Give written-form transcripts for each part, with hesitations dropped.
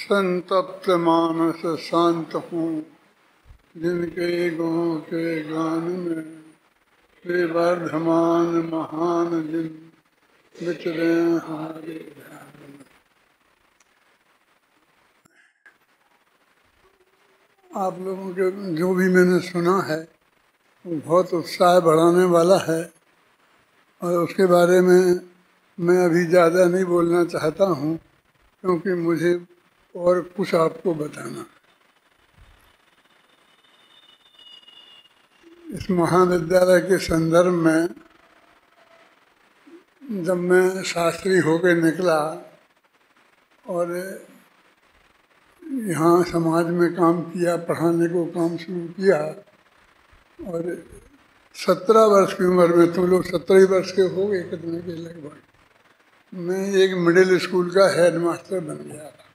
संतप्त मानस शांत हूँ, जिनके गुणों के गान में वे वर्धमान महान जिन विचरे हमारे ध्यान में। आप लोगों के जो भी मैंने सुना है वो बहुत उत्साह बढ़ाने वाला है, और उसके बारे में मैं अभी ज़्यादा नहीं बोलना चाहता हूँ, क्योंकि मुझे और कुछ आपको बताना। इस महाविद्यालय के संदर्भ में जब मैं शास्त्री होकर निकला और यहाँ समाज में काम किया, पढ़ाने को काम शुरू किया, और 17 वर्ष की उम्र में, तुम लोग 17 वर्ष के हो गए कितने के लगभग, मैं एक मिडिल स्कूल का हेडमास्टर बन गया था।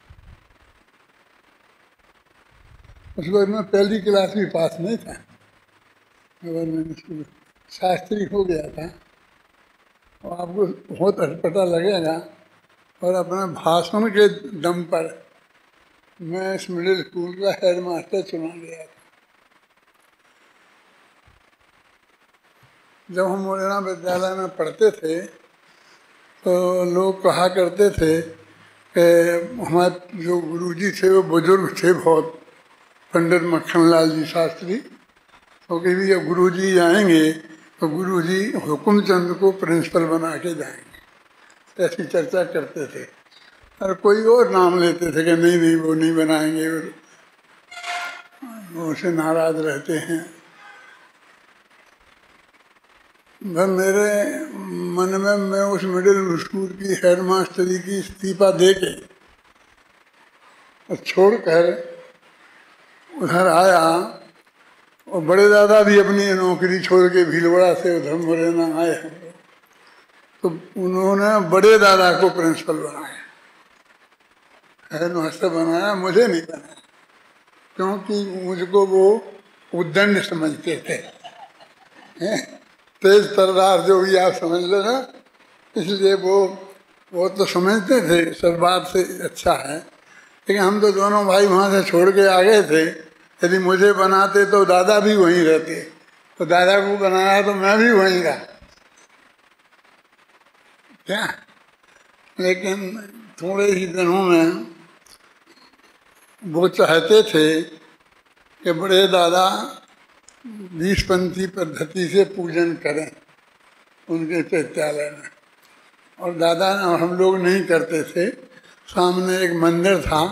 उस वक्त मैं पहली क्लास भी पास नहीं था, गवर्नमेंट स्कूल, शास्त्री हो गया था। और आपको बहुत अटपटा लगेगा, और अपने भाषण के दम पर मैं इस मिडिल स्कूल का हेडमास्टर चुना गया था। जब हम मुरैना विद्यालय में पढ़ते थे तो लोग कहा करते थे कि हमारे जो गुरुजी थे वो बुजुर्ग थे बहुत, पंडित मक्खनलाल जी शास्त्री, तो कि जब गुरुजी आएंगे तो गुरुजी हुकुमचंद को प्रिंसिपल बना के जाएंगे, ऐसी चर्चा करते थे। और कोई और नाम लेते थे कि नहीं नहीं वो नहीं बनाएंगे, वो उसे नाराज रहते हैं। मेरे मन में मैं उस मिडिल स्कूल की हेडमास्टरी की इस्तीफा दे के छोड़कर उधर आया, और बड़े दादा भी अपनी नौकरी छोड़ के भीलवाड़ा से उधर मुरैना आए हैं, तो उन्होंने बड़े दादा को प्रिंसिपल बनाया, हेडमास्टर बनाया, मुझे नहीं बनाया, क्योंकि मुझको वो उद्दंड समझते थे, तेज तर्रार जो भी आप समझ लो ना, इसलिए वो तो समझते थे सब बात से अच्छा है। लेकिन हम तो दोनों भाई वहाँ से छोड़ के आ गए थे, यदि मुझे बनाते तो दादा भी वहीं रहते, तो दादा को बनाया तो मैं भी वहीं रहा क्या। लेकिन थोड़े ही दिनों में वो चाहते थे कि बड़े दादा 20पंथी पद्धति से पूजन करें उनके विद्यालय में, और दादा हम लोग नहीं करते थे। सामने एक मंदिर था,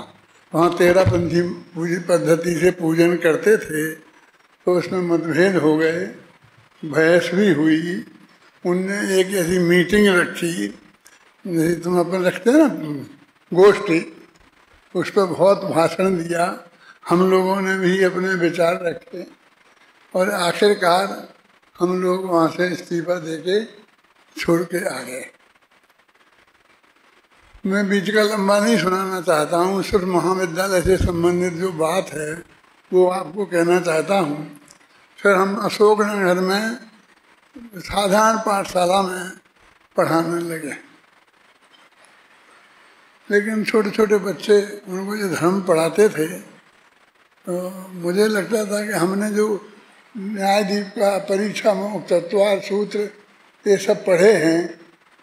वहाँ 13पंथी पूजी पद्धति से पूजन करते थे, तो उसमें मतभेद हो गए, बहस भी हुई। उनने एक ऐसी मीटिंग रखी, जैसे तुम अपन रखते हैं ना गोष्ठी, उस पर बहुत भाषण दिया, हम लोगों ने भी अपने विचार रखे, और आखिरकार हम लोग वहाँ से इस्तीफा देके छोड़ के आ गए। मैं बीच का लंबा नहीं सुनाना चाहता हूँ, सिर्फ महाविद्यालय से संबंधित जो बात है वो आपको कहना चाहता हूँ। फिर हम अशोकनगर में साधारण पाठशाला में पढ़ाने लगे, लेकिन छोटे छोटे बच्चे, उनको जो धर्म पढ़ाते थे, तो मुझे लगता था कि हमने जो न्यायदीप का, परीक्षा मुक्त, तत्वार सूत्र, ये सब पढ़े हैं,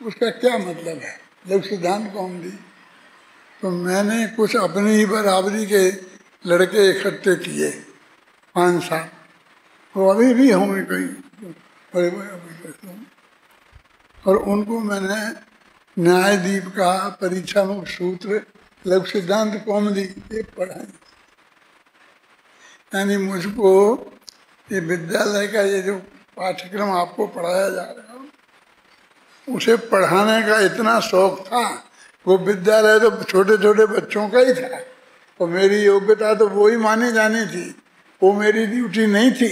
उसका क्या मतलब है, लघु सिद्धांत कौमुदी। तो मैंने कुछ अपनी ही बराबरी के लड़के इकट्ठे किए 5-7, वो अभी भी होंगे कहीं बड़े बड़े, और उनको मैंने न्यायदीप का, परीक्षा मुक्त सूत्र, लघु सिद्धांत कौमुदी ये पढ़ाए। यानी मुझको ये विद्यालय का ये जो पाठ्यक्रम आपको पढ़ाया जा रहा है, उसे पढ़ाने का इतना शौक था। वो विद्यालय तो छोटे छोटे बच्चों का ही था, और मेरी योग्यता तो वो ही मानी जानी थी, वो मेरी ड्यूटी नहीं थी,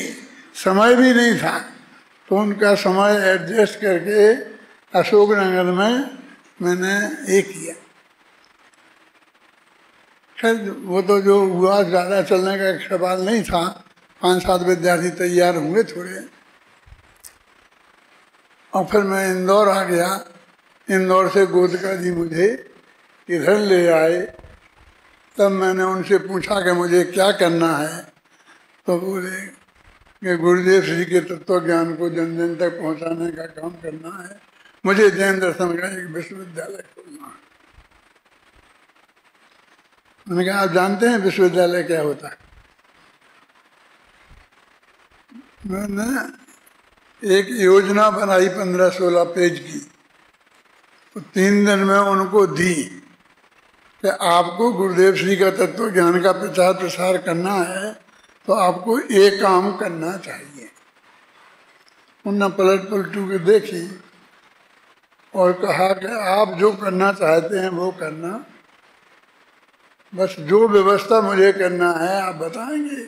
समय भी नहीं था, तो उनका समय एडजस्ट करके अशोकनगर में मैंने ये किया। खैर वो तो जो हुआ, ज़्यादा चलने का एक सवाल नहीं था, 5-7 विद्यार्थी तैयार होंगे थोड़े, और फिर मैं इंदौर आ गया। इंदौर से गोदका जी मुझे इधर ले आए, तब मैंने उनसे पूछा कि मुझे क्या करना है, तो बोले कि गुरुदेव श्री के तत्व ज्ञान को जन जन तक पहुंचाने का काम करना है, मुझे जैन दर्शन का एक विश्वविद्यालय खोलना है। मैंने कहा आप जानते हैं विश्वविद्यालय क्या होता है? मैंने एक योजना बनाई 15-16 पेज की, तो 3 दिन में उनको दी कि आपको गुरुदेव श्री का तत्व ज्ञान का प्रचार प्रसार करना है तो आपको एक काम करना चाहिए। उन्होंने पलट पलटू के देखी और कहा कि आप जो करना चाहते हैं वो करना, बस जो व्यवस्था मुझे करना है आप बताएंगे,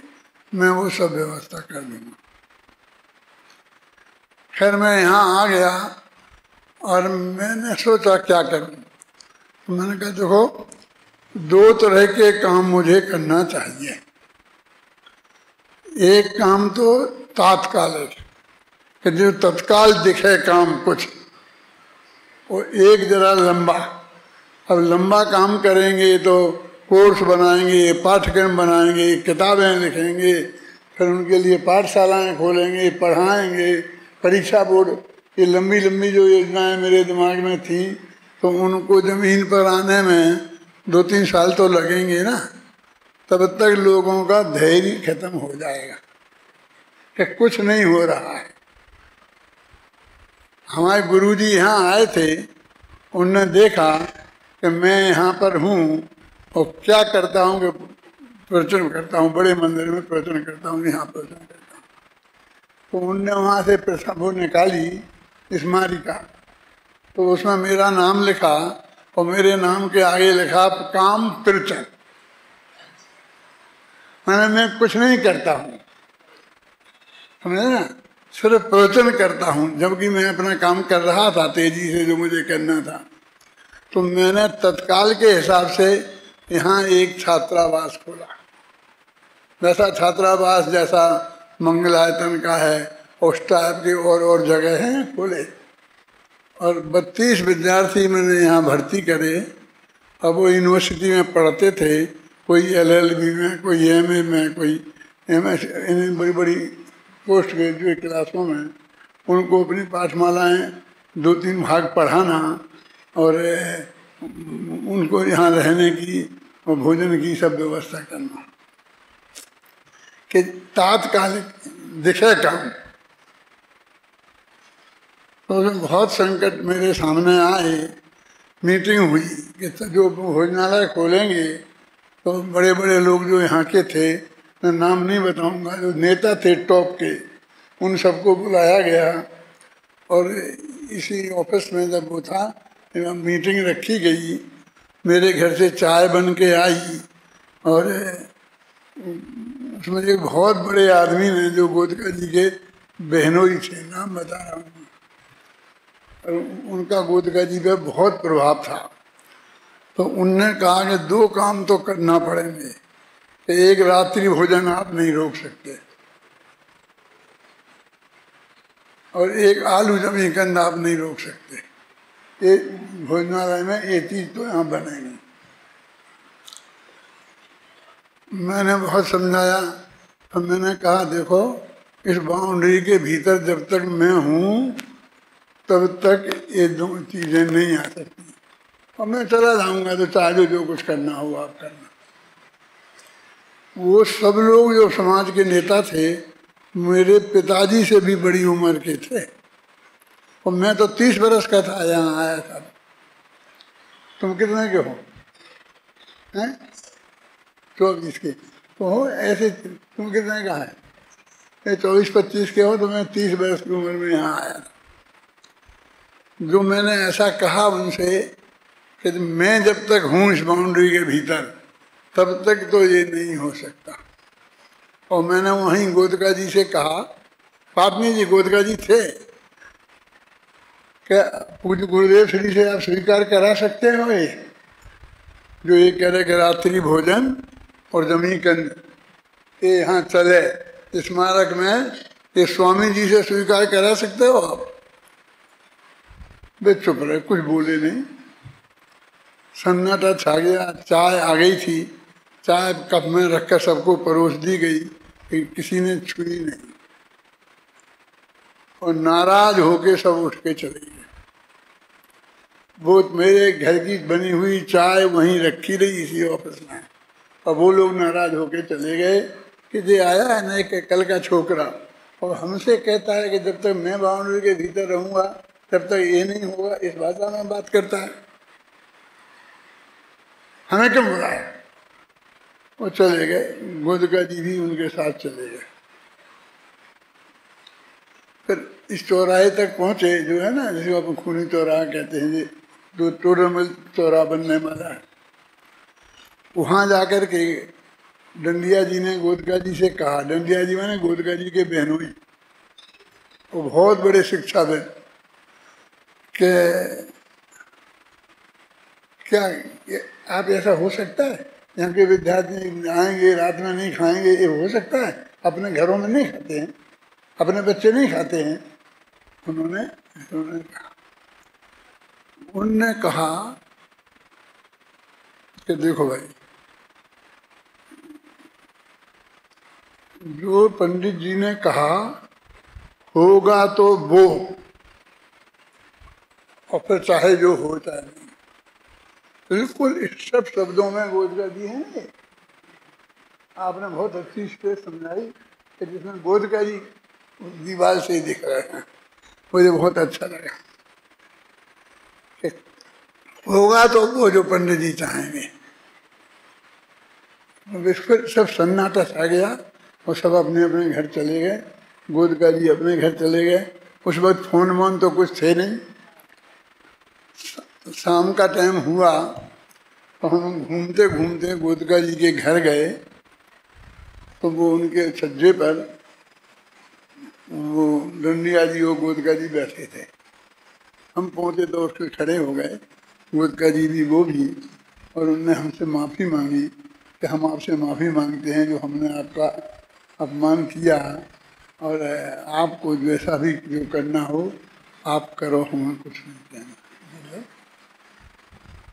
मैं वो सब व्यवस्था कर दूंगा। खैर मैं यहाँ आ गया और मैंने सोचा क्या करूं, तो मैंने कहा देखो 2 तरह के काम मुझे करना चाहिए। एक काम तो तात्कालिक कि जो तत्काल दिखे काम कुछ, और एक जरा लंबा। अब लंबा काम करेंगे तो कोर्स बनाएंगे, पाठ्यक्रम बनाएंगे, किताबें लिखेंगे, फिर उनके लिए पाठशालाएं खोलेंगे, पढ़ाएंगे, परीक्षा बोर्ड, ये लंबी लंबी जो योजनाएं मेरे दिमाग में थी, तो उनको जमीन पर आने में 2-3 साल तो लगेंगे ना। तब तक लोगों का धैर्य खत्म हो जाएगा कि कुछ नहीं हो रहा है। हमारे गुरुजी यहाँ आए थे, उनने देखा कि मैं यहाँ पर हूँ और क्या करता हूँ कि प्रवचन करता हूँ, बड़े मंदिर में प्रवचन करता हूँ, यहाँ प्रवचन करता हूँ। तो उनने वहाँ से वो निकाली स्मारिका, तो उसमें मेरा नाम लिखा और मेरे नाम के आगे लिखा काम प्रवचन। मैं कुछ नहीं करता हूँ, समझे ना, सिर्फ प्रवचन करता हूँ, जबकि मैं अपना काम कर रहा था तेजी से जो मुझे करना था। तो मैंने तत्काल के हिसाब से यहाँ एक छात्रावास खोला, वैसा छात्रावास जैसा मंगलायतन का है उस टाइप के और जगह हैं खोले, और 32 विद्यार्थी मैंने यहाँ भर्ती करे। अब वो यूनिवर्सिटी में पढ़ते थे, कोई LLB में, कोई MA में, कोई MS, इन बड़ी बड़ी पोस्ट ग्रेजुएट क्लासों में उनको अपनी पाठमालाएँ 2-3 भाग पढ़ाना और उनको यहाँ रहने की और भोजन की सब व्यवस्था करना कि तात्कालिक दिखे काम। तो बहुत संकट मेरे सामने आए, मीटिंग हुई कि जो भोजनालय खोलेंगे तो बड़े बड़े लोग जो यहाँ के थे, मैं नाम नहीं बताऊंगा, जो नेता थे टॉप के, उन सबको बुलाया गया। और इसी ऑफिस में जब वो था, मीटिंग रखी गई, मेरे घर से चाय बन के आई और उसमें एक बहुत बड़े आदमी ने जो गोदका जी के बहनोई थे, नाम बता रहा हूँ, और उनका गोदका जी पे बहुत प्रभाव था। तो उनने कहा कि 2 काम तो करना पड़ेंगे, एक रात्रि भोजन आप नहीं रोक सकते और एक आलू जमी कंद आप नहीं रोक सकते, ये भोजनालय में ये चीज तो यहाँ बनेगी। मैंने बहुत समझाया, तो मैंने कहा देखो इस बाउंड्री के भीतर जब तक मैं हूँ तब तक ये 2 चीजें नहीं आ सकती, और मैं चला जाऊंगा तो चाहे जो कुछ करना हो आप करना। वो सब लोग जो समाज के नेता थे मेरे पिताजी से भी बड़ी उम्र के थे, और मैं तो 30 बरस का था यहाँ आया था। तुम कितने के हो? हैं? 24 के तो हो ऐसे। तुम कितने का है? 24-25 के हो, तो मैं 30 बरस की उम्र में यहाँ आया था। जो मैंने ऐसा कहा उनसे कि मैं जब तक हूँ इस बाउंड्री के भीतर तब तक तो ये नहीं हो सकता। और मैंने वहीं गोदका जी से कहा, पाटनी जी गोदका जी थे, क्या पूज्य गुरुदेव श्री से आप स्वीकार करा सकते हो ये जो ये कह रहे कि रात्रि भोजन और जमी कंद ये यहाँ चले स्मारक में, ये स्वामी जी से स्वीकार करा सकते हो आप? वे चुप रहे, कुछ बोले नहीं। सन्नाटा छा गया। चाय आ गई थी, चाय कप में रखकर सबको परोस दी गई, किसी ने छुई नहीं, और नाराज होके सब उठ के चले गए। वो मेरे घर की बनी हुई चाय वहीं रखी रही इसी ऑफिस में, और वो लोग नाराज होके चले गए कि ये आया है ना एक कल का छोकरा, और हमसे कहता है कि जब तक मैं बाउंड्री के भीतर रहूंगा तब तक ये नहीं होगा, इस भाषा में बात करता है, हमें क्यों बुलाया। वो चले गए, गोदका जी भी उनके साथ चले गए। फिर इस चौराहे तक पहुंचे, जो है ना जिसे अपन खूनी चौराहा कहते हैं, जो टोडरमल चौराहा बनने वाला है, वहां जाकर के डंडिया जी ने गोदका जी से कहा, डंडिया जी मैंने गोदका जी के बहनोई, वो बहुत बड़े शिक्षाविद, कि क्या आप ऐसा हो सकता है, यहाँ के विद्यार्थी आएंगे रात में नहीं खाएंगे, ये हो सकता है, अपने घरों में नहीं खाते हैं, अपने बच्चे नहीं खाते हैं। उन्होंने कहा कि देखो भाई, जो पंडित जी ने कहा होगा तो वो, और फिर चाहे जो हो चाहे नहीं, बिल्कुल इस सब शब्दों में गोदका जी हैं। आपने बहुत अच्छी स्पेस समझाई कि जिसमें गोदका जी दीवार से ही दिख रहे हैं, मुझे बहुत अच्छा लगा। होगा तो वो जो पंडित जी चाहेंगे। फिर सब सन्नाटा छा गया और सब अपने अपने घर चले गए, गोदका जी अपने घर चले गए। उस वक्त फोन वोन तो कुछ थे नहीं। शाम का टाइम हुआ तो हम घूमते घूमते गोदका जी के घर गए, तो वो उनके छज्जे पर वो डंडिया जी और गोदका जी बैठे थे। हम पहुँचे तो उठ के खड़े हो गए, गोदका जी भी वो भी, और उनने हमसे माफ़ी मांगी कि हम आपसे माफ़ी मांगते हैं जो हमने आपका अपमान किया, और आपको जैसा भी जो करना हो आप करो, हमें कुछ नहीं कहना।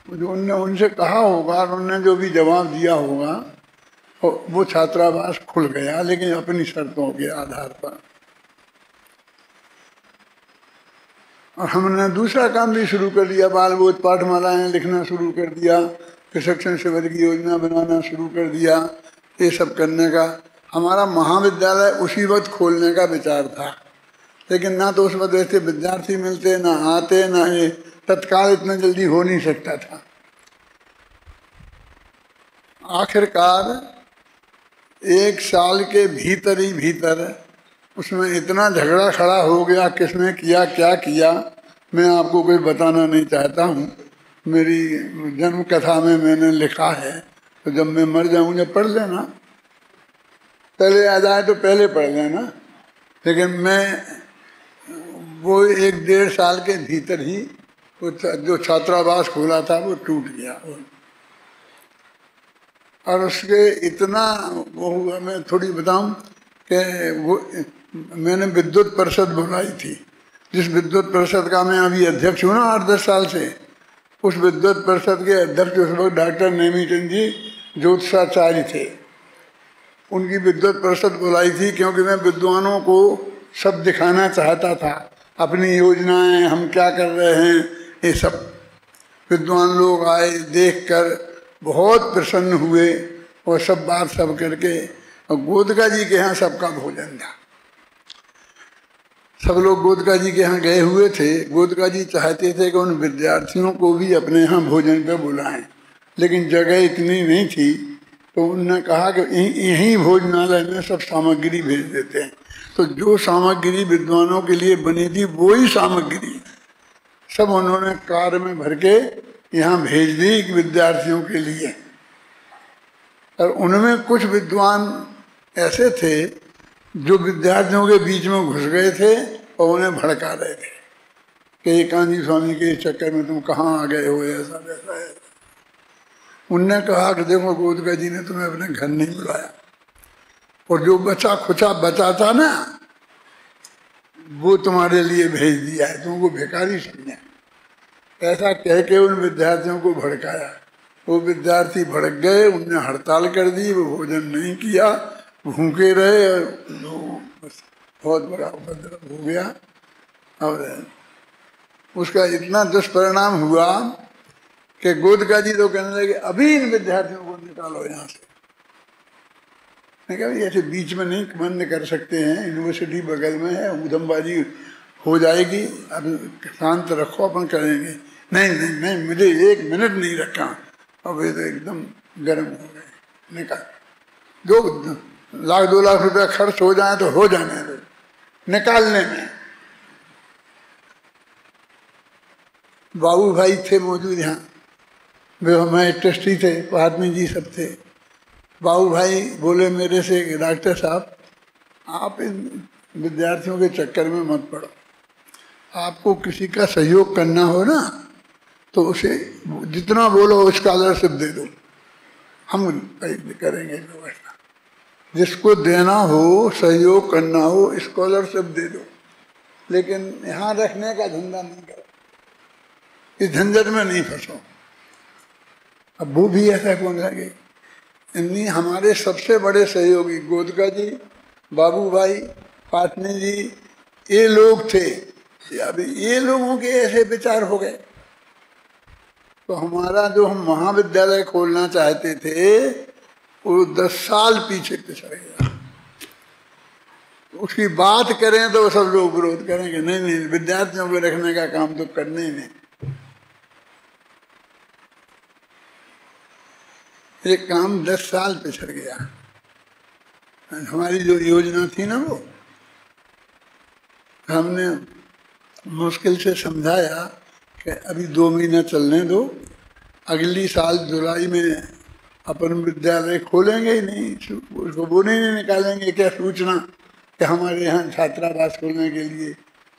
जो उनने उनसे कहा होगा और उनने जो भी जवाब दिया होगा, वो छात्रावास खुल गया, लेकिन अपनी शर्तों के आधार पर। और हमने दूसरा काम भी शुरू कर दिया, बाल बोध पाठमालाएँ लिखना शुरू कर दिया, प्रशिक्षण शिविर की योजना बनाना शुरू कर दिया। ये सब करने का हमारा महाविद्यालय उसी वक्त खोलने का विचार था, लेकिन ना तो उस वक्त ऐसे विद्यार्थी मिलते, ना आते, ना ये तत्काल इतना जल्दी हो नहीं सकता था। आखिरकार 1 साल के भीतर ही भीतर उसमें इतना झगड़ा खड़ा हो गया, किसने किया क्या किया मैं आपको कोई बताना नहीं चाहता हूँ। मेरी जन्म कथा में मैंने लिखा है, तो जब मैं मर जाऊँ जब पढ़ लेना, पहले आ जाए तो पहले पढ़ लेना। लेकिन मैं वो 1-1.5 साल के भीतर ही वो जो छात्रावास खोला था वो टूट गया। और उसके इतना वो हुआ, मैं थोड़ी बताऊं कि वो मैंने विद्युत परिषद बुलाई थी, जिस विद्युत परिषद का मैं अभी अध्यक्ष हूँ ना 8-10 साल से। उस विद्युत परिषद के अध्यक्ष उस वक्त डॉक्टर नेमीचंद जी ज्योतिषाचार्य थे। उनकी विद्युत परिषद बुलाई थी क्योंकि मैं विद्वानों को सब दिखाना चाहता था, अपनी योजनाएं, हम क्या कर रहे हैं, ये सब। विद्वान लोग आए, देखकर बहुत प्रसन्न हुए, और सब बात सब करके, और गोदका जी के यहाँ सबका भोजन था। सब लोग गोदका जी के यहाँ गए हुए थे। गोदका जी चाहते थे कि उन विद्यार्थियों को भी अपने यहाँ भोजन पे बुलाएं, लेकिन जगह इतनी नहीं थी, तो उन्होंने कहा कि यहीं भोजनालय में सब सामग्री भेज देते हैं। तो जो सामग्री विद्वानों के लिए बनी थी वही सामग्री सब उन्होंने कार में भर के यहाँ भेज दी विद्यार्थियों के लिए। और उनमें कुछ विद्वान ऐसे थे जो विद्यार्थियों के बीच में घुस गए थे और उन्हें भड़का रहे थे कि एकांजी स्वामी के चक्कर में तुम कहाँ आ गए हो, ऐसा वैसा है। उनने कहा कि देखो गोदका जी ने तुम्हें अपने घर नहीं बुलाया, और जो बचा खुचा बचा था ना वो तुम्हारे लिए भेज दिया है, तुमको भिखारी समझा। ऐसा कह के उन विद्यार्थियों को भड़काया। वो विद्यार्थी भड़क गए, उनने हड़ताल कर दी, वो भोजन नहीं किया, भूखे रहे और बस बहुत बड़ा उपद्रव हो गया। और उसका इतना दुष्परिणाम हुआ कि गोदका जी तो कहने लगे अभी इन विद्यार्थियों को निकालो यहाँ से। मैं कहा ऐसे बीच में नहीं बंद कर सकते हैं, यूनिवर्सिटी बगल में है, उधमबाजी हो जाएगी, अब शांत रखो, अपन करेंगे। नहीं नहीं नहीं, मुझे 1 मिनट नहीं रखा। अब ये तो एकदम गर्म हो गए, निकाल, जो 1-2 लाख रुपया खर्च हो जाए तो हो जाने दो, निकालने में। बाबू भाई थे मौजूद यहाँ, वे हमारे ट्रस्टी थे, पहाड़मी जी सब थे। बाबू भाई बोले मेरे से कि डॉक्टर साहब आप इन विद्यार्थियों के चक्कर में मत पड़ो, आपको किसी का सहयोग करना हो ना तो उसे जितना बोलो स्कॉलरशिप दे दो, हम करेंगे व्यवस्था। जिसको देना हो, सहयोग करना हो, स्कॉलरशिप दे दो, लेकिन यहाँ रखने का धंधा नहीं करो, इस झंझट में नहीं फंसो। अब वो भी ऐसा कौन लगे। इन्हीं हमारे सबसे बड़े सहयोगी गोदका जी, बाबू भाई, पाटनी जी, ये लोग थे। अभी ये लोगों के ऐसे विचार हो गए तो हमारा जो हम महाविद्यालय खोलना चाहते थे वो 10 साल पीछे पिछड़ गया। उसकी बात करें तो सब लोग विरोध करेंगे, नहीं नहीं विद्यार्थियों को रखने का काम तो करने ही नहीं। ये काम 10 साल पिछड़ गया। हमारी जो योजना थी ना, वो हमने मुश्किल से समझाया कि अभी 2 महीना चलने दो, अगली साल जुलाई में अपन विद्यालय खोलेंगे ही नहीं, उसको वो नहीं निकालेंगे क्या सूचना कि हमारे यहाँ छात्रावास खोलने के लिए,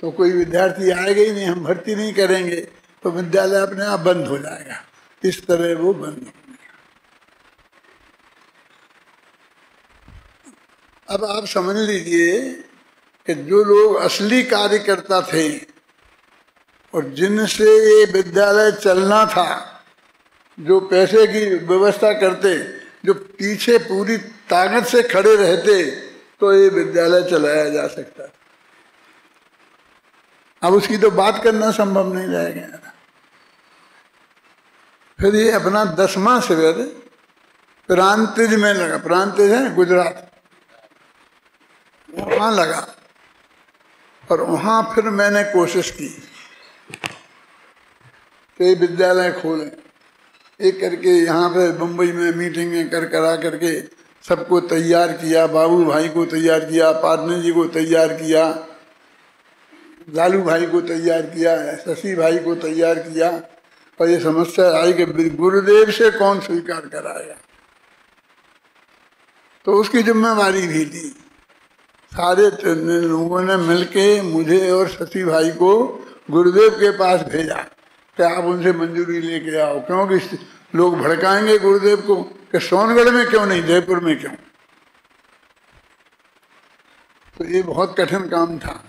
तो कोई विद्यार्थी आएगा ही नहीं, हम भर्ती नहीं करेंगे, तो विद्यालय अपने आप बंद हो जाएगा। इस तरह वो बंद हो गया। अब आप समझ लीजिए कि जो लोग असली कार्यकर्ता थे और जिनसे ये विद्यालय चलना था, जो पैसे की व्यवस्था करते, जो पीछे पूरी ताकत से खड़े रहते, तो ये विद्यालय चलाया जा सकता। अब उसकी तो बात करना संभव नहीं रहेगा। फिर ये अपना 10वां शिविर प्रांतिज में लगा, प्रांतिज है गुजरात, वहां लगा। और वहां फिर मैंने कोशिश की कि विद्यालय खोलें, एक करके यहाँ पे मुंबई में मीटिंगें करा करके सबको तैयार किया, बाबू भाई को तैयार किया, पाटनी जी को तैयार किया, लालू भाई को तैयार किया, शशि भाई को तैयार किया। और ये समस्या आई कि गुरुदेव से कौन स्वीकार कराएगा, तो उसकी जिम्मेवारी भी दी। सारे लोगों ने मिलके मुझे और शशि भाई को गुरुदेव के पास भेजा कि आप उनसे मंजूरी लेके आओ, क्योंकि लोग भड़काएंगे गुरुदेव को कि सोनगढ़ में क्यों नहीं, जयपुर में क्यों। तो ये बहुत कठिन काम था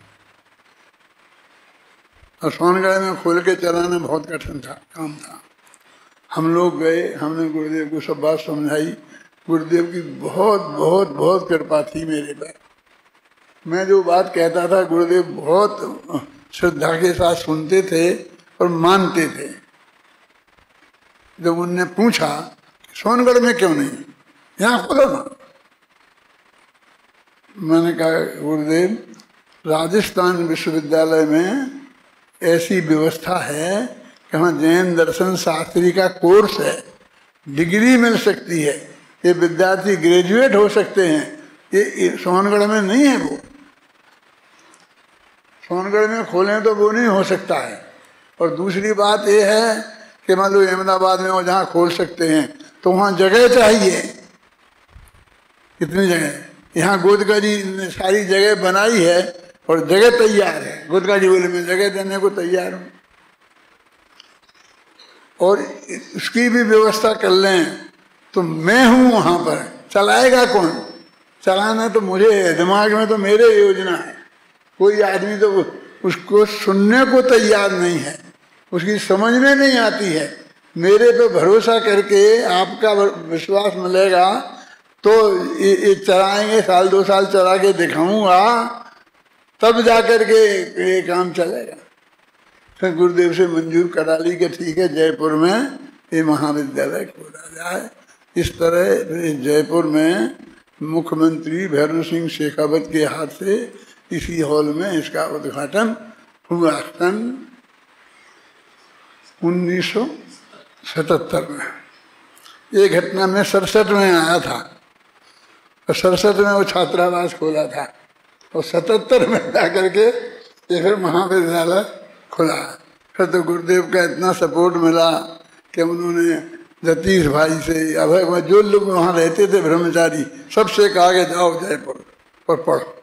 और सोनगढ़ में खोल के चलाना बहुत कठिन काम था। हम लोग गए, हमने गुरुदेव को सब बात समझाई। गुरुदेव की बहुत बहुत बहुत कृपा थी मेरे पर। मैं जो बात कहता था गुरुदेव बहुत श्रद्धा के साथ सुनते थे और मानते थे। जब उनने पूछा सोनगढ़ में क्यों नहीं, यहाँ खोलो ना, मैंने कहा गुरुदेव राजस्थान विश्वविद्यालय में ऐसी व्यवस्था है कि वहाँ जैन दर्शन शास्त्री का कोर्स है, डिग्री मिल सकती है, ये विद्यार्थी ग्रेजुएट हो सकते हैं। ये सोनगढ़ में नहीं है। वो सोनगढ़ में खोलें तो वो नहीं हो सकता है। और दूसरी बात ये है कि मान लो अहमदाबाद में वो जहाँ खोल सकते हैं तो वहाँ जगह चाहिए। कितनी जगह, यहाँ गोदका जी ने सारी जगह बनाई है और जगह तैयार है। गोदका जी बोले मैं जगह देने को तैयार हूँ और उसकी भी व्यवस्था कर लें तो मैं हूँ वहाँ पर। चलाएगा कौन, चलाना तो मुझे है, दिमाग में तो मेरे योजना है। कोई आदमी तो उसको सुनने को तैयार नहीं है, उसकी समझ में नहीं आती है। मेरे पे भरोसा करके आपका विश्वास मिलेगा तो ये चलाएंगे, साल 2 साल चला के दिखाऊंगा, तब जाकर के ये काम चलेगा। फिर गुरुदेव से मंजूर करा ली कि ठीक है, जयपुर में ये महाविद्यालय खोला जाए। इस तरह जयपुर में मुख्यमंत्री भैरव सिंह शेखावत के हाथ से इसी हॉल में इसका उद्घाटन हुआ सन 1977 में। ये घटना में 67 में आया था और 67 में वो छात्रावास खोला था और 77 में जाकर के ये फिर महाविद्यालय खुला। फिर तो गुरुदेव का इतना सपोर्ट मिला कि उन्होंने जतीश भाई से, अभय, जो लोग वहाँ रहते थे ब्रह्मचारी, सबसे कहा कि जाओ जयपुर और पढ़ो।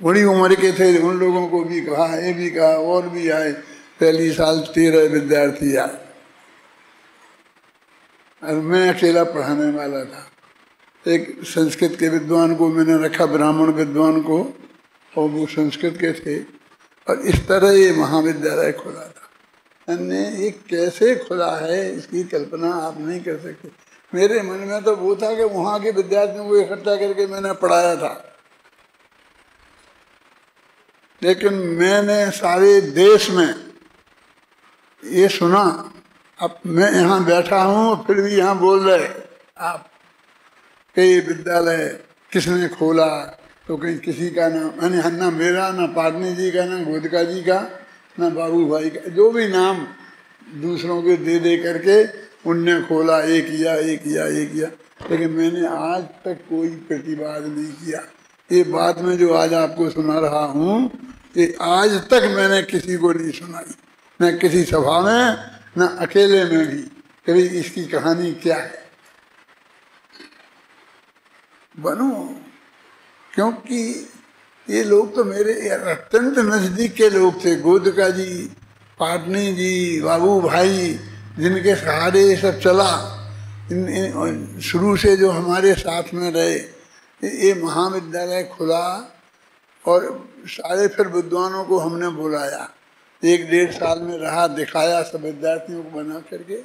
बड़ी उम्र के थे, उन लोगों को भी कहा, ये भी कहा, और भी आए। पहली साल 13 विद्यार्थी आए और मैं अकेला पढ़ाने वाला था। एक संस्कृत के विद्वान को मैंने रखा, ब्राह्मण विद्वान को, और वो संस्कृत के थे। और इस तरह ये महाविद्यालय खुला था। हमने ये कैसे खुला है इसकी कल्पना आप नहीं कर सकते। मेरे मन में तो वो था कि वहाँ के विद्यार्थियों को इकट्ठा करके मैंने पढ़ाया था, लेकिन मैंने सारे देश में ये सुना। अब मैं यहाँ बैठा हूँ, फिर भी यहाँ बोल रहे आप कि ये विद्यालय किसने खोला, तो कहीं किसी का नाम, यानी ना मेरा, ना पाटनी जी का, ना गोदका जी का, ना बाबू भाई का, जो भी नाम दूसरों के दे करके उनने खोला, ये किया, ये किया, ये किया। लेकिन मैंने आज तक कोई प्रतिवाद नहीं किया। ये बात मैं जो आज आपको सुना रहा हूँ, ये आज तक मैंने किसी को नहीं सुनाई, न किसी सभा में, न अकेले में भी, कभी इसकी कहानी क्या है। बनो, क्योंकि ये लोग तो मेरे अत्यंत नजदीक के लोग थे। गोदका जी, पाटनी जी, बाबू भाई, जिनके सहारे ये सब चला, इन शुरू से जो हमारे साथ में रहे। ये महाविद्यालय खुला और सारे फिर विद्वानों को हमने बुलाया। 1-1.5 साल में रहा, दिखाया सब विद्यार्थियों को बना करके।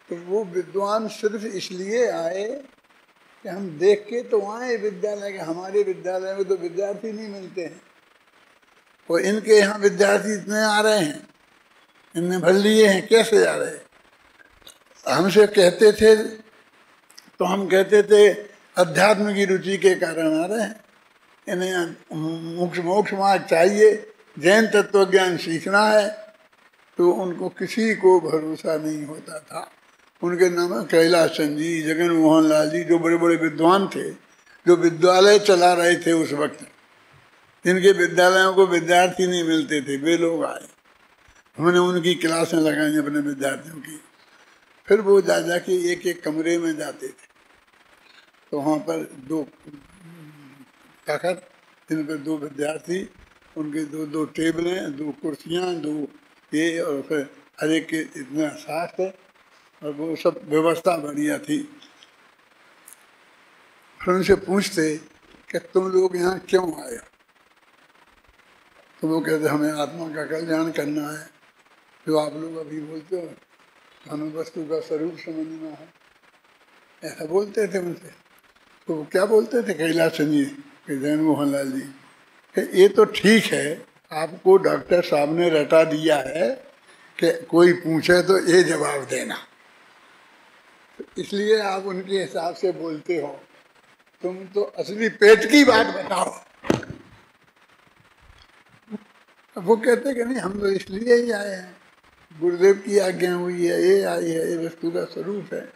तो वो विद्वान सिर्फ इसलिए आए कि हम देख के तो आए विद्यालय के, हमारे विद्यालय में तो विद्यार्थी नहीं मिलते हैं, और इनके यहाँ विद्यार्थी इतने आ रहे हैं, इनने भर लिए हैं, कैसे आ रहे। हमसे कहते थे तो हम कहते थे अध्यात्म की रुचि के कारण आ रहे हैं, इन्हें मोक्ष मार्ग चाहिए, जैन तत्व ज्ञान सीखना है। तो उनको किसी को भरोसा नहीं होता था। उनके नाम कैलाश चंद जी, जगन मोहन लाल जी, जो बड़े बड़े विद्वान थे, जो विद्यालय चला रहे थे उस वक्त, जिनके विद्यालयों को विद्यार्थी नहीं मिलते थे, वे लोग आए। हमने उनकी क्लासें लगाई अपने विद्यार्थियों की। फिर वो जा के एक कमरे में जाते थे, तो वहाँ पर 2 तखत, जिन पर 2 विद्यार्थी, उनके 2 टेबलें, 2 कुर्सियाँ, 2 ये, और फिर हर एक के इतना शास्त्र, और वो सब व्यवस्था बढ़िया थी। फिर उनसे पूछते कि तुम लोग यहाँ क्यों आए। तो वो कहते हमें आत्मा का कल्याण करना है, जो आप लोग अभी बोलते हो, हमें वस्तु का स्वरूप समझना है, ऐसा बोलते थे उनसे। तो वो क्या बोलते थे कैलाश चंद जी, जैन मोहन लाल जी, कि ये तो ठीक है, आपको डॉक्टर साहब ने रटा दिया है कि कोई पूछे तो ये जवाब देना, इसलिए आप उनके हिसाब से बोलते हो। तुम तो असली पेट की बात बताओ। वो कहते कि नहीं, हम तो इसलिए ही आए हैं, गुरुदेव की आज्ञा हुई है, ये आई है, ये वस्तु का स्वरूप है।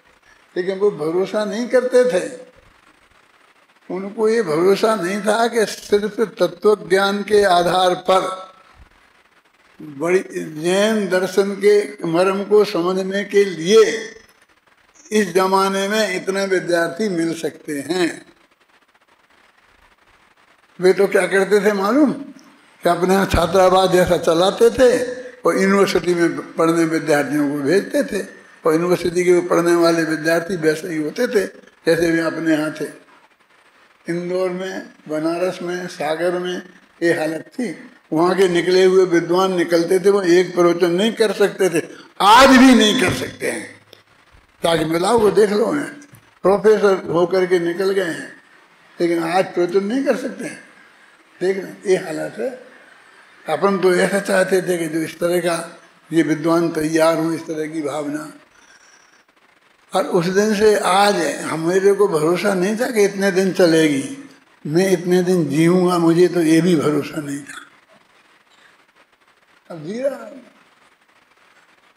लेकिन वो भरोसा नहीं करते थे। उनको ये भरोसा नहीं था कि सिर्फ तत्व ज्ञान के आधार पर बड़ी जैन दर्शन के मर्म को समझने के लिए इस जमाने में इतने विद्यार्थी मिल सकते हैं। वे तो क्या करते थे मालूम, कि अपने यहाँ छात्रावास जैसा चलाते थे और यूनिवर्सिटी में पढ़ने विद्यार्थियों को भेजते थे, और यूनिवर्सिटी के पढ़ने वाले विद्यार्थी वैसे ही होते थे जैसे वे अपने यहाँ थे। इंदौर में, बनारस में, सागर में ये हालत थी। वहाँ के निकले हुए विद्वान निकलते थे, वो एक प्रवचन नहीं कर सकते थे, आज भी नहीं कर सकते हैं। ताकि मिलाओ वो देख लो हैं, प्रोफेसर होकर के निकल गए हैं, लेकिन आज प्रवचन नहीं कर सकते हैं। देख रहे ये हालत है। अपन तो ऐसा चाहते थे कि जो इस तरह का ये विद्वान तैयार हो, इस तरह की भावना। और उस दिन से आज मेरे को भरोसा नहीं था कि इतने दिन चलेगी, मैं इतने दिन जीऊंगा, मुझे तो ये भी भरोसा नहीं था। अब जी रहा,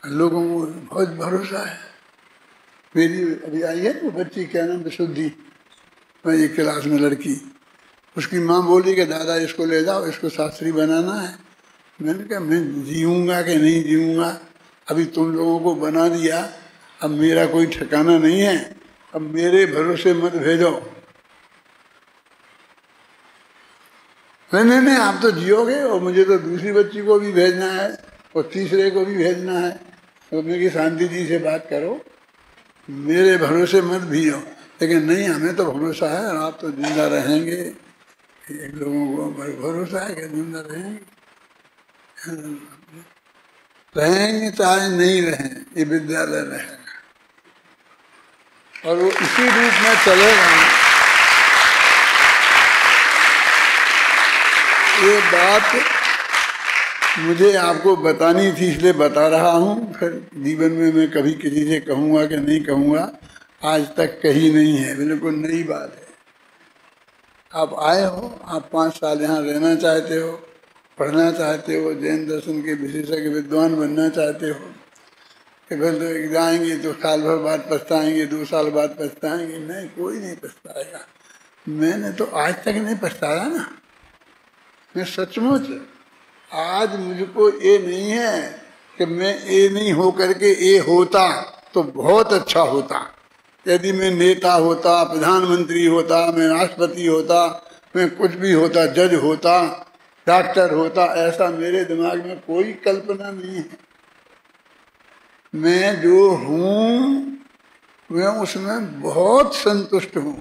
लोगों को बहुत भरोसा है। मेरी अभी आई है वो बच्ची, क्या नाम, विशुद्धि, मेरी क्लास में लड़की, उसकी माँ बोली कि दादा इसको ले जाओ, इसको शास्त्री बनाना है। मैंने कहा मैं जीऊँगा कि नहीं जीऊँगा, अभी तुम लोगों को बना दिया, अब मेरा कोई ठिकाना नहीं है, अब मेरे भरोसे मत भेजो। नहीं, आप तो जियोगे और मुझे तो दूसरी बच्ची को भी भेजना है और तीसरे को भी भेजना है, तो मेरी शांति जी से बात करो, मेरे भरोसे मत भेजो। लेकिन नहीं, हमें तो भरोसा है, आप तो जिंदा रहेंगे, एक लोगों को भरोसा है कि जिंदा रहेंगे, रहेंगे चाहे नहीं रहें, ये विद्यालय रहेगा और वो इसी रूप में चलेगा। ये बात मुझे आपको बतानी थी, इसलिए बता रहा हूँ। फिर जीवन में मैं कभी किसी से कहूँगा कि नहीं कहूँगा, आज तक कही नहीं है, बिल्कुल नई बात है। आप आए हो, आप 5 साल यहाँ रहना चाहते हो, पढ़ना चाहते हो, जैन दर्शन के विशेषज्ञ विद्वान बनना चाहते हो, कि फिर तो जाएंगे तो साल भर बाद पछताएंगे, 2 साल बाद पछताएंगे। नहीं, कोई नहीं पछताएगा। मैंने तो आज तक नहीं पछताया ना। मैं सचमुच आज मुझको ये नहीं है कि मैं ये नहीं हो करके ये होता तो बहुत अच्छा होता। यदि मैं नेता होता, प्रधानमंत्री होता, मैं राष्ट्रपति होता, मैं कुछ भी होता, जज होता, डॉक्टर होता, ऐसा मेरे दिमाग में कोई कल्पना नहीं है। मैं जो हूँ मैं उसमें बहुत संतुष्ट हूँ।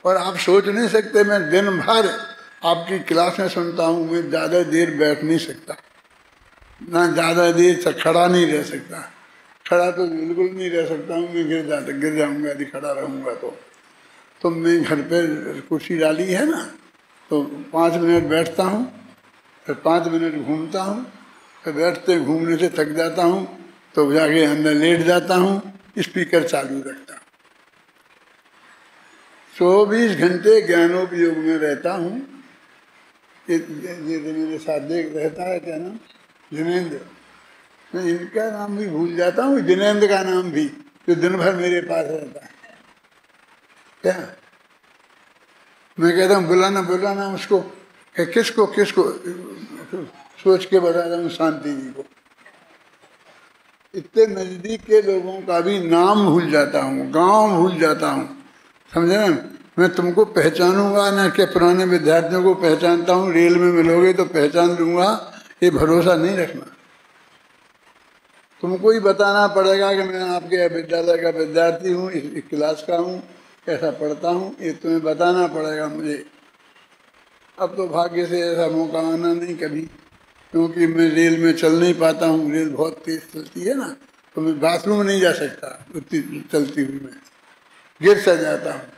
और आप सोच नहीं सकते, मैं दिन भर आपकी क्लास में सुनता हूँ, मैं ज़्यादा देर बैठ नहीं सकता, ना ज़्यादा देर खड़ा नहीं रह सकता। खड़ा तो बिल्कुल नहीं रह सकता हूँ, मैं गिर जाऊँगा यदि खड़ा रहूँगा तो मैं घर पे कुर्सी डाली है ना, तो 5 मिनट बैठता हूँ, फिर 5 मिनट घूमता हूँ, फिर बैठते घूमने से थक जाता हूँ तो जाके अंदर लेट जाता हूँ, स्पीकर चालू रखता हूँ। 24 घंटे ज्ञानोपयोग में रहता हूँ। ये मेरे साथ देख रहता है, क्या नाम, जिनेंद्र, मैं इनका नाम भी भूल जाता हूँ, जिनेंद्र का नाम भी, जो दिन भर मेरे पास रहता है। क्या मैं कहता हूँ बुलाना उसको, किसको सोच के बता रहा हूँ, शांति जी को। इतने नजदीक के लोगों का भी नाम भूल जाता हूँ, गांव भूल जाता हूँ, समझे ना। मैं तुमको पहचानूंगा ना, क्या पुराने विद्यार्थियों को पहचानता हूँ, रेल में मिलोगे तो पहचान लूंगा, ये भरोसा नहीं रखना। तुमको ही बताना पड़ेगा कि मैं आपके विद्यालय का विद्यार्थी हूँ, इस क्लास का हूँ, कैसा पढ़ता हूँ, ये तुम्हें बताना पड़ेगा मुझे। अब तो भाग्य से ऐसा मौका आना नहीं कभी, क्योंकि मैं रेल में चल नहीं पाता हूँ, रेल बहुत तेज चलती है ना, तो मैं बाथरूम नहीं जा सकता उतनी चलती हुई, मैं गिर सा जाता हूँ।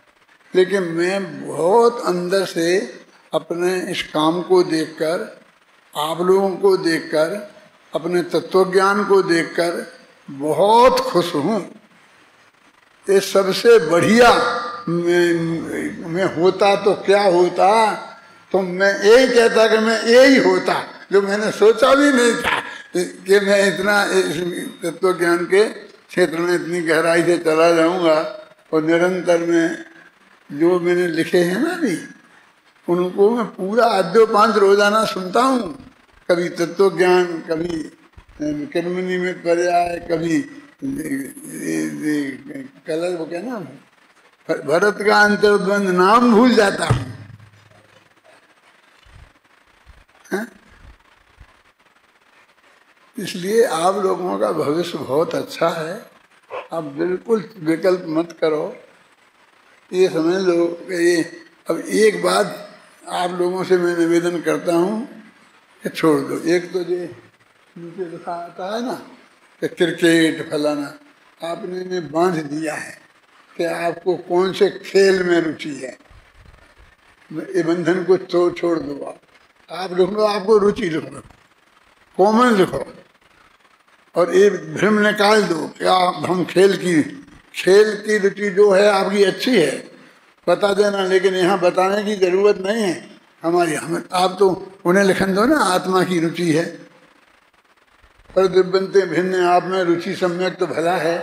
लेकिन मैं बहुत अंदर से अपने इस काम को देखकर, आप लोगों को देखकर, अपने तत्वज्ञान को देखकर बहुत खुश हूँ। ये सबसे बढ़िया मैं होता तो क्या होता, तो मैं यही कहता कि मैं यही होता जो मैंने सोचा भी नहीं था कि मैं इतना तत्वज्ञान के क्षेत्र में इतनी गहराई से चला जाऊंगा। और निरंतर में जो मैंने लिखे हैं ना अभी, उनको मैं पूरा आद्योपांत रोजाना सुनता हूँ। कभी तत्वज्ञान, कभी कर्म निमित्त पर्याय, कभी कलर, वो क्या ना, भरत का अंतर्द्वंद, नाम भूल जाता हूँ। इसलिए आप लोगों का भविष्य बहुत अच्छा है। आप बिल्कुल विकल्प मत करो, ये समझ लो कि ये। अब एक बात आप लोगों से मैं निवेदन करता हूँ कि छोड़ दो। एक तो ये नीचे लिखा आता है ना कि क्रिकेट फलाना, आपने ने बांध दिया है कि आपको कौन से खेल में रुचि है। ये बंधन को छोड़ दो, आप लिख लो, आपको रुचि लिख लो, कॉमन लिखो, और ये भ्रम निकाल दो कि आप हम खेल की रुचि जो है आपकी अच्छी है, बता देना, लेकिन यहाँ बताने की जरूरत नहीं है हमारी। आप तो उन्हें लिखन दो ना, आत्मा की रुचि है। पर दिव्यंते भिन्न आप में रुचि सम्यक तो भला है।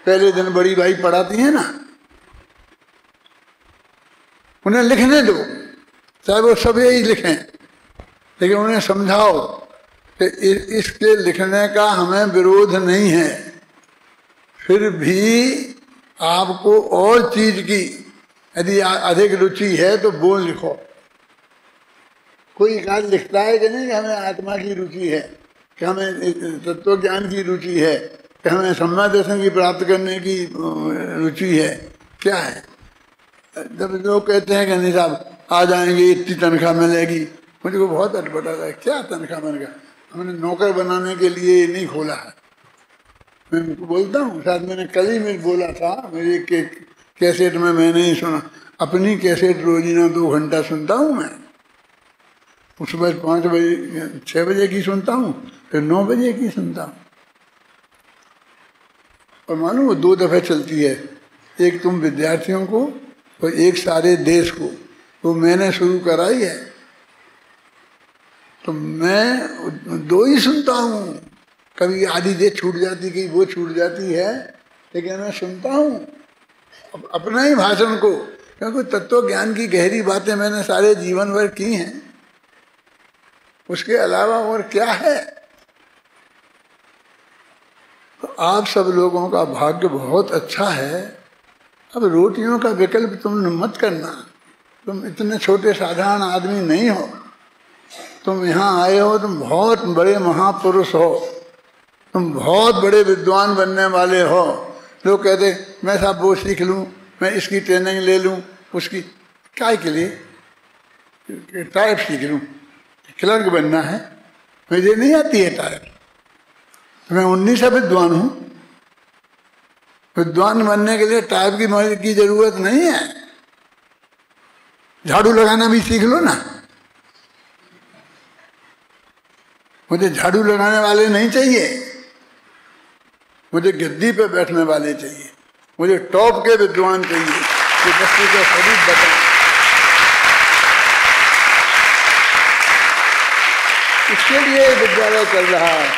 पहले दिन बड़ी भाई पढ़ाती है ना, उन्हें लिखने दो, चाहे वो सब यही लिखें, लेकिन उन्हें समझाओ कि इसके लिखने का हमें विरोध नहीं है, फिर भी आपको और चीज की यदि अधिक रुचि है तो वो लिखो। कोई काज लिखता है कि नहीं कि हमें आत्मा की रुचि है, कि हमें तत्व ज्ञान की रुचि है, कि हमें सम्यक दर्शन की प्राप्त करने की रुचि है, क्या है? जब लोग कहते हैं कि नहीं साहब आ जाएंगे, इतनी तनख्वाह मिलेगी, मुझे को बहुत अटपटा है, क्या तनख्वाह मिलेगा? हमने नौकर बनाने के लिए नहीं खोला है। मैं उनको बोलता हूँ, शायद मैंने कल ही में बोला था, मेरे कैसेट में मैंने ही सुना, अपनी कैसेट रोजीना 2 घंटा सुनता हूँ मैं। सुबह 5 बजे 6 बजे की सुनता हूँ, फिर 9 बजे की सुनता हूँ। और मालूम वो 2 दफे चलती है, एक तुम विद्यार्थियों को और एक सारे देश को। वो मैंने शुरू कराई है, तो मैं 2 ही सुनता हूँ। कभी आधी देर छूट जाती, कहीं वो छूट जाती है, लेकिन मैं सुनता हूँ अपना ही भाषण को, क्योंकि तत्व ज्ञान की गहरी बातें मैंने सारे जीवन भर की हैं, उसके अलावा और क्या है? तो आप सब लोगों का भाग्य बहुत अच्छा है। अब रोटियों का विकल्प तुम मत करना, तुम इतने छोटे साधारण आदमी नहीं हो, तुम यहाँ आए हो, तुम बहुत बड़े महापुरुष हो, तुम बहुत बड़े विद्वान बनने वाले हो। लोग कहते मैं साहब वो सीख लूँ, मैं इसकी ट्रेनिंग ले लूँ, उसकी काय के लिए टाइप सीख लूँ, क्लर्क बनना है, मुझे नहीं आती है टाइप, तो मैं 19 विद्वान हूँ। विद्वान बनने के लिए टाइप की जरूरत नहीं है, झाड़ू लगाना भी सीख लो ना। मुझे झाड़ू लगाने वाले नहीं चाहिए, मुझे गद्दी पे बैठने वाले चाहिए, मुझे टॉप के विद्वान चाहिए जो वस्तु का स्वरूप बताए। इसके लिए विद्यालय चल रहा है,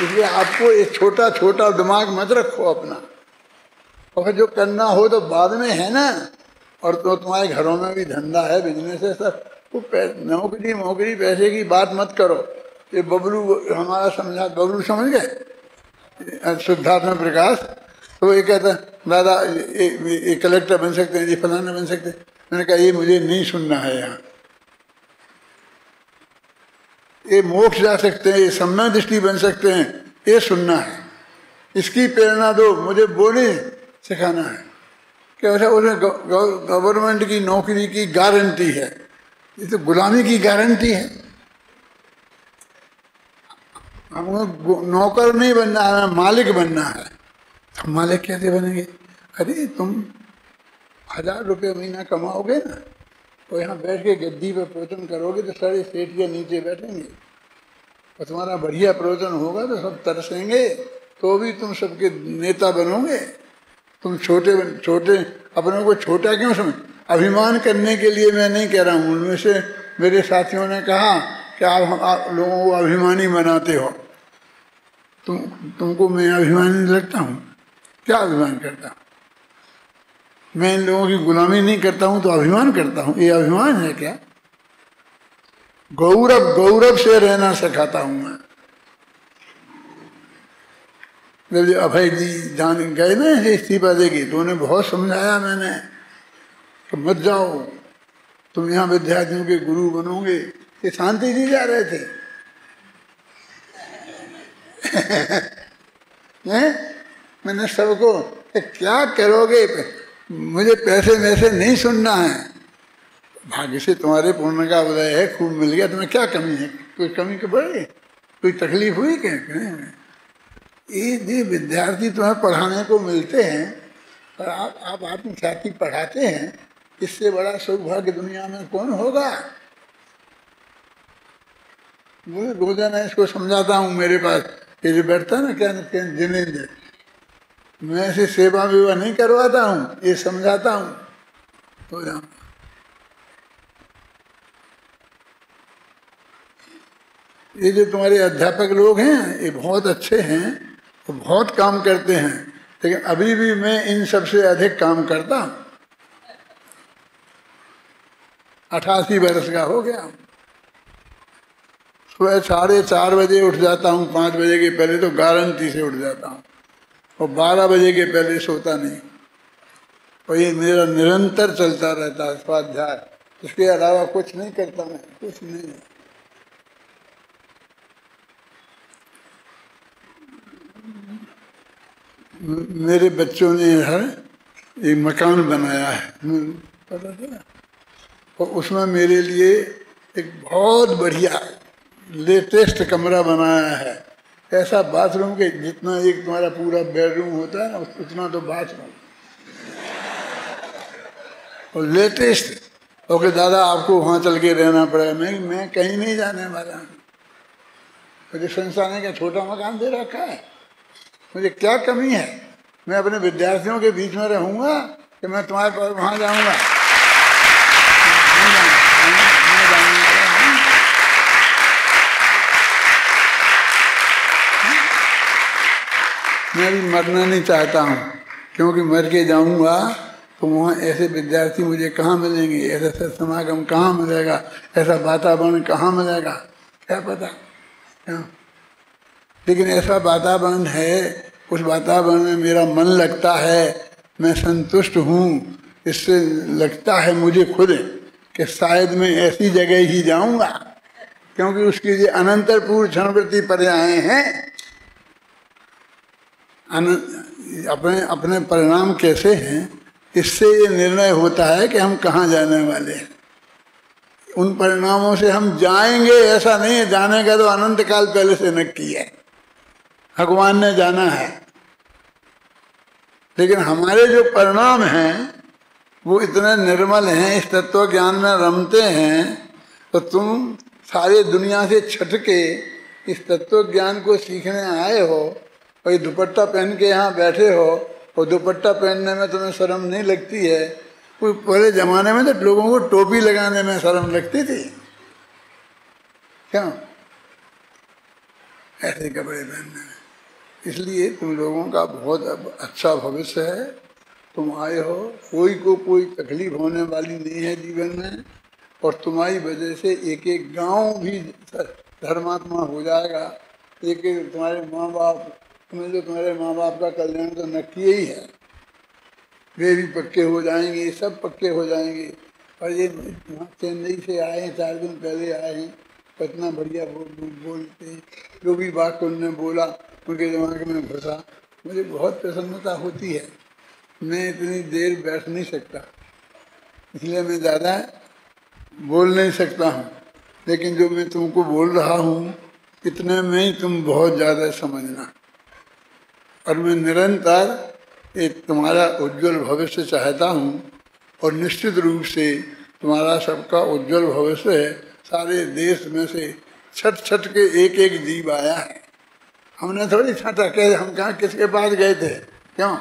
इसलिए आपको एक छोटा छोटा दिमाग मत रखो अपना, और जो करना हो तो बाद में है ना। और तो तुम्हारे घरों में भी धंधा है, बिजनेस है सब, वो नौकरी पैसे की बात मत करो। ये बबलू हमारा समझा, बबलू समझ गए, सिद्धार्थ में प्रकाश, तो ये कहता दादा ये कलेक्टर बन सकते हैं, ये फलाना बन सकते हैं। मैंने कहा ये मुझे नहीं सुनना है, यहाँ ये मोक्ष जा सकते हैं, ये सम्यक दृष्टि बन सकते हैं, ये सुनना है, इसकी प्रेरणा दो, मुझे वो नहीं सिखाना है कि ऐसा उसमें गवर्नमेंट की नौकरी की गारंटी है, ये तो गुलामी की गारंटी है। हमको नौकर नहीं बनना है, मालिक बनना है। हम मालिक कैसे बनेंगे? अरे तुम 1000 रुपये महीना कमाओगे ना, तो यहाँ बैठ के गद्दी पर प्रवचन करोगे तो सारे सेठ के नीचे बैठेंगे, और तुम्हारा बढ़िया प्रवचन होगा तो सब तरसेंगे, तो भी तुम सबके नेता बनोगे। तुम छोटे अपने को छोटा क्यों समझ? अभिमान करने के लिए मैं नहीं कह रहा हूँ। उनमें से मेरे साथियों ने कहा कि आप लोगों को अभिमानी बनाते हो। तुमको मैं अभिमानी लगता हूँ? क्या अभिमान करता हूँ? मैं इन लोगों की गुलामी नहीं करता हूँ तो अभिमान करता हूँ, ये अभिमान है क्या? गौरव से रहना सिखाता हूँ मैं। जब अभय जी जान गए ना इस्तीफा देगी, तो उन्हें बहुत समझाया मैंने तो मत जाओ, तुम यहाँ विद्यार्थियों के गुरु बनोगे। ये शांति जी जा रहे थे मैंने सबको क्या करोगे, मुझे पैसे में से नहीं सुनना है, भाग्य से तुम्हारे पुण्य का उदय है, खूब मिल गया, तुम्हें क्या कमी है? कोई कमी के बढ़े, कोई तकलीफ हुई क्या? ये विद्यार्थी तुम्हें पढ़ाने को मिलते हैं और आप अपनी छाती पढ़ाते हैं, इससे बड़ा सौभाग्य दुनिया में कौन होगा। मैं रोजाना इसको समझाता हूँ, मेरे पास ये जो बैठता ना क्या जिनेंद्र, मैं ऐसे सेवा विवा नहीं करवाता हूँ, ये समझाता हूँ। तो ये जो तुम्हारे अध्यापक लोग हैं ये बहुत अच्छे हैं, वो बहुत काम करते हैं, लेकिन अभी भी मैं इन सबसे अधिक काम करता हूँ। 88 वर्ष का हो गया। सुबह 4:30 बजे उठ जाता हूँ, 5 बजे के पहले तो गारंटी से उठ जाता हूँ, और 12 बजे के पहले सोता नहीं। और ये मेरा निरंतर चलता रहता है स्वाध्याय, इसके अलावा कुछ नहीं करता मैं, कुछ नहीं। मेरे बच्चों ने एक मकान बनाया है, पता था, और उसमें मेरे लिए एक बहुत बढ़िया लेटेस्ट कमरा बनाया है। ऐसा बाथरूम के जितना एक तुम्हारा पूरा बेडरूम होता है ना, उतना तो बाथरूम, और लेटेस्ट। ओके दादा आपको वहाँ चल के रहना पड़ेगा। मैं कहीं नहीं जाने वाला हूँ, मुझे संस्थान ने क्या छोटा मकान दे रखा है, मुझे क्या कमी है। मैं अपने विद्यार्थियों के बीच में रहूंगा कि मैं तुम्हारे पास वहाँ जाऊँगा। मैं भी मरना नहीं चाहता हूँ, क्योंकि मर के जाऊँगा तो वहाँ ऐसे विद्यार्थी मुझे कहाँ मिलेंगे, ऐसा समागम कहाँ मिलेगा, ऐसा वातावरण कहाँ मिलेगा, क्या पता। लेकिन ऐसा वातावरण है, उस वातावरण में मेरा मन लगता है, मैं संतुष्ट हूँ। इससे लगता है मुझे खुद कि शायद मैं ऐसी जगह ही जाऊँगा, क्योंकि उसकी जो अनंतर पूर्व क्षणवृत्ति पर्याय हैं, अपने अपने परिणाम कैसे हैं, इससे ये निर्णय होता है कि हम कहाँ जाने वाले हैं। उन परिणामों से हम जाएंगे ऐसा नहीं है, जाने का तो अनंत काल पहले से नक्की है, भगवान ने जाना है। लेकिन हमारे जो परिणाम हैं वो इतने निर्मल हैं, इस तत्व ज्ञान में रमते हैं, तो तुम सारे दुनिया से छटके इस तत्व ज्ञान को सीखने आए हो, और ये दुपट्टा पहन के यहाँ बैठे हो, और दुपट्टा पहनने में तुम्हें शर्म नहीं लगती है। कोई पहले जमाने में तो लोगों को टोपी लगाने में शर्म लगती थी, क्यों, ऐसे कपड़े पहनने में। इसलिए तुम लोगों का बहुत अच्छा भविष्य है, तुम आए हो, कोई को कोई तकलीफ होने वाली नहीं है जीवन में, और तुम्हारी वजह से एक एक गांव भी धर्मात्मा हो जाएगा। एक एक तुम्हारे माँ बाप, तुम्हें जो तुम्हारे माँ बाप का कल्याण तो नक्की ही है, वे भी पक्के हो जाएंगे, सब पक्के हो जाएंगे। और ये चेन्नई से आए हैं, 4 दिन पहले आए हैं, कितना बढ़िया बोलते हैं, जो भी बात उन्होंने बोला उनके दिमाग में घुसा, मुझे बहुत प्रसन्नता होती है। मैं इतनी देर बैठ नहीं सकता, इसलिए मैं ज़्यादा बोल नहीं सकता हूँ, लेकिन जो मैं तुमको बोल रहा हूँ इतने में ही तुम बहुत ज़्यादा समझना। और मैं निरंतर एक तुम्हारा उज्जवल भविष्य चाहता हूँ, और निश्चित रूप से तुम्हारा सबका उज्जवल भविष्य है। सारे देश में से छट छट के एक एक जीव आया है, हमने थोड़ी छटा के हम कहाँ किसके पास गए थे, क्यों,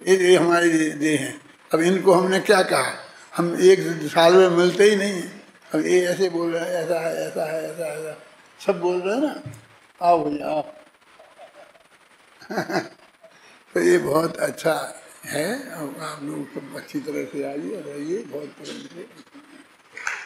ये हमारे ये हैं। अब इनको हमने क्या कहा, हम एक साल में मिलते ही नहीं हैं, अब ये ऐसे बोल रहे हैं, ऐसा है ऐसा है ऐसा है, सब बोल रहे हैं ना, आओ भैया आओ। तो ये बहुत अच्छा है, और आप लोग सब अच्छी तरह से आइए, रहिए बहुत प्रेम से।